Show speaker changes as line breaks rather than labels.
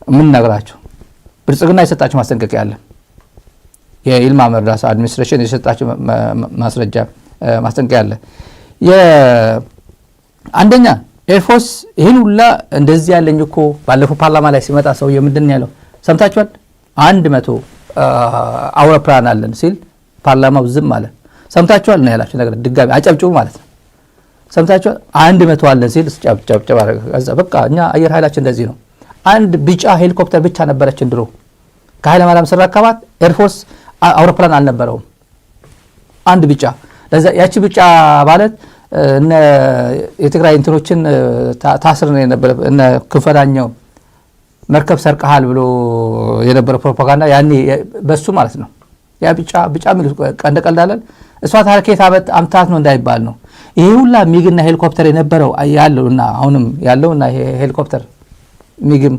ምን ነግራችሁ ብልጽግና የሰጣችሁ ማስጠንቀቂያ አለ። የይልማ መርዳሳ አድሚኒስትሬሽን የሰጣችሁ ማስጠንቀቂያ አለ። አንደኛ ኤርፎርስ ይሄን ሁላ እንደዚህ ያለኝ እኮ ባለፈው ፓርላማ ላይ ሲመጣ ሰው ምንድን ያለው ሰምታችኋል? 100 አውሮፕላን አለን ሲል ፓርላማው ዝም አለ። ሰምታችኋል ነው ያላችሁ ነገር ድጋሚ አጨብጭቡ ማለት ነው። ሰምታችኋል? 100 አለን ሲል ጨብጨብ አረጋ። ከዛ በቃ እኛ አየር ኃይላችን እንደዚህ ነው። አንድ ቢጫ ሄሊኮፕተር ብቻ ነበረችን ድሮ ከኃይለ ማርያም ስራካባት ኤርፎርስ አውሮፕላን አልነበረውም። አንድ ብቻ ለዛ ያቺ ብቻ ማለት እነ የትግራይ እንትኖችን ታስር ነው የነበረ እነ ክንፈዳኛው መርከብ ሰርቀሃል ብሎ የነበረ ፕሮፓጋንዳ ያኔ በሱ ማለት ነው። ያ ብቻ ምን ቀንደቀልዳለን እሷ ታርኬት አምታት ነው እንዳይባል ነው። ይሄ ሁላ ሚግና ሄሊኮፕተር የነበረው ያለውና አሁንም ያለውና ይሄ ሄሊኮፕተር ሚግም